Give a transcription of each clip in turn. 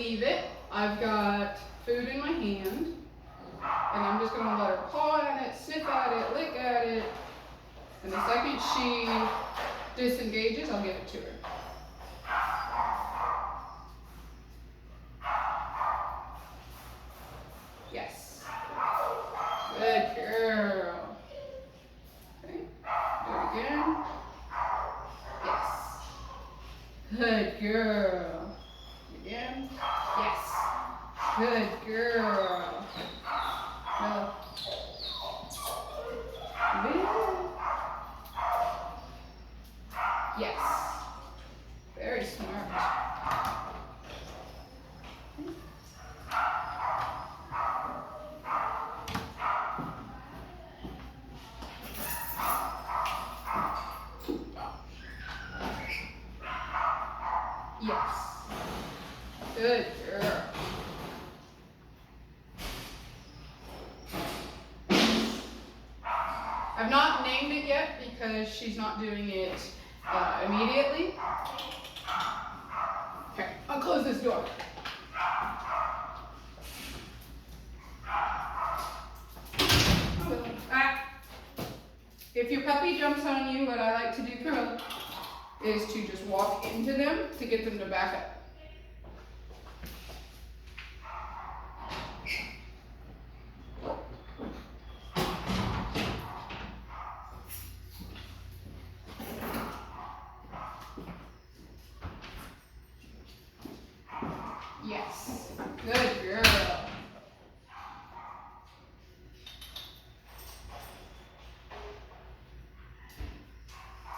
leave it, I've got food in my hand, and I'm just gonna let her paw at it, sniff at it, lick at it, and the second she disengages, I'll give it to her. Yes. Good girl. Okay, do it again. Yes. Good girl. Again. Yes. Good girl. No. Yes. Very smart. Yes. Good girl. I've not named it yet because she's not doing it immediately. Okay, I'll close this door. If your puppy jumps on you, what I like to do is to just walk into them to get them to back up. Yes, good girl.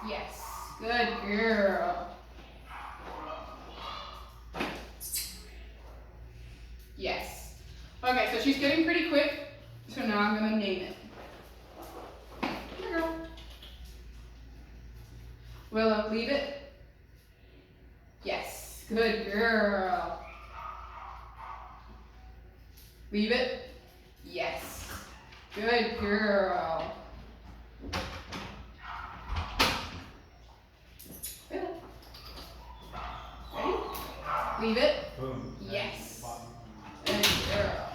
Yes, good girl. Yes. Okay, so she's getting pretty quick, so now I'm going to name it. Here, girl. Willow, leave it. Yes, good girl. Leave it. Yes, good girl. Willow. Ready? Leave it. Boom. Yes. Good girl.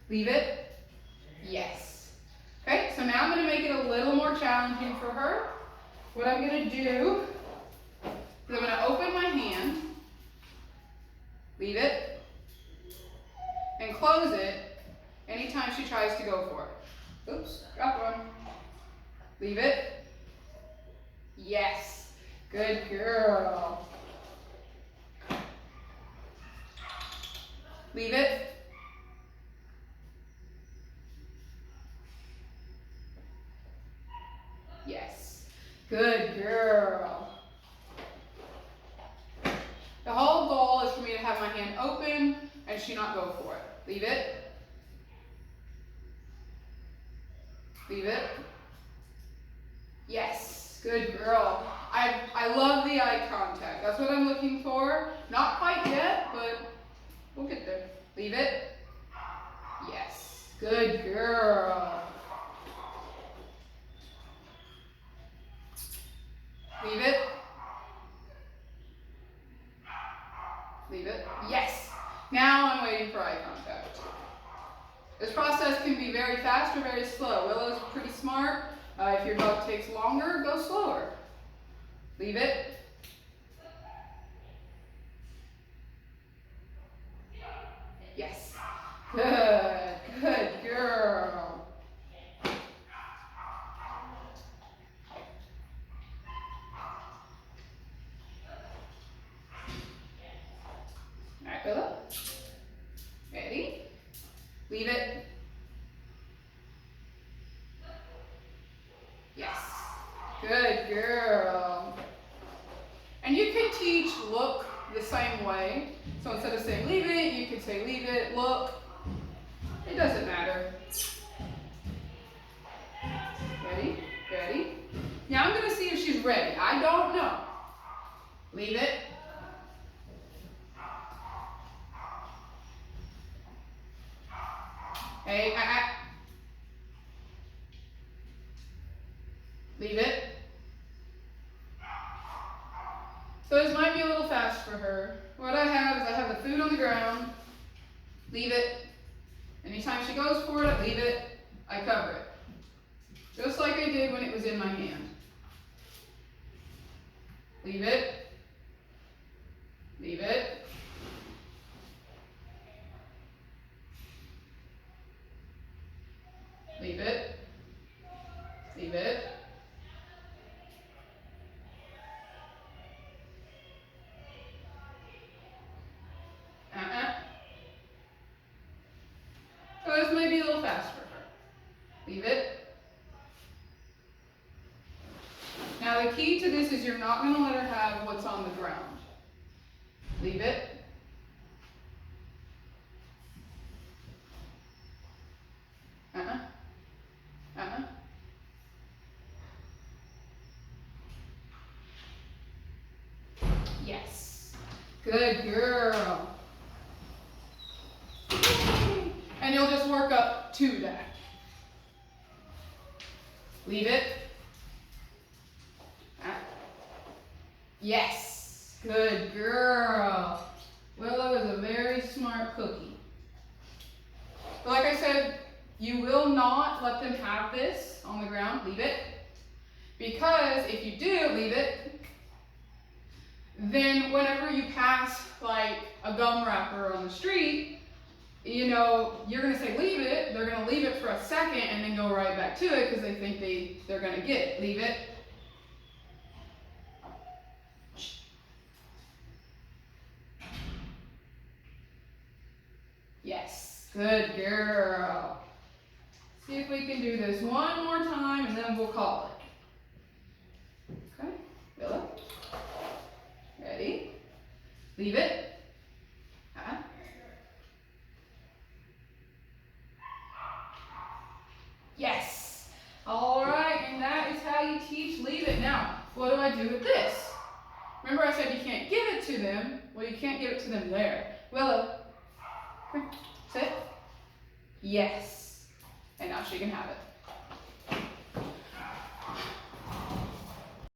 Leave it. Yes. Okay, so now I'm going to make it a little more challenging for her. What I'm going to do is I'm going to open my hand, leave it, and close it anytime she tries to go for it. Oops, drop one. Leave it. Yes. Good girl. Leave it. Yes. Good girl. The whole goal is for me to have my hand open and she not go for it. Leave it. Leave it. Yes. Good girl. I love the eye contact. That's what I'm looking for. Not quite yet, but we'll get there. Leave it. Yes. Good girl. Leave it. Leave it. Yes. Now I'm waiting for eye contact. This process can be very fast or very slow. Willow's pretty smart. If your dog takes longer, go slower. Leave it. Yes. Good. Good girl. All right, Willow. Ready? Leave it. Yes. Good girl. And you can teach look the same way. So instead of saying leave it, you can say leave it, look. It doesn't matter. Ready? Ready? Now I'm going to see if she's ready. I don't know. Leave it. Hey, Leave it. So this might be a little fast for her. What I have is I have the food on the ground, leave it. Anytime she goes for it, I leave it, I cover it. Just like I did when it was in my hand. Leave it, leave it. Leave it, leave it. So this may be a little fast for her. Leave it. Now the key to this is you're not going to let her have what's on the ground. Leave it. Yes. Good girl. And you'll just work up to that. Leave it. Yes. Good girl. Willow is a very smart cookie. But like I said, you will not let them have this on the ground. Leave it. Because if you do leave it, then whenever you pass like a gum wrapper on the street, you know, you're going to say leave it. They're going to leave it for a second and then go right back to it because they think they're going to get it. Leave it. Yes. Good girl. See if we can do this one more time and then we'll call it. Okay. Willow. Ready? Leave it. Yes. All right, and that is how you teach leave it. Now, what do I do with this? Remember I said you can't give it to them. Well, you can't give it to them there. Willow. Sit. Yes. And now she can have it.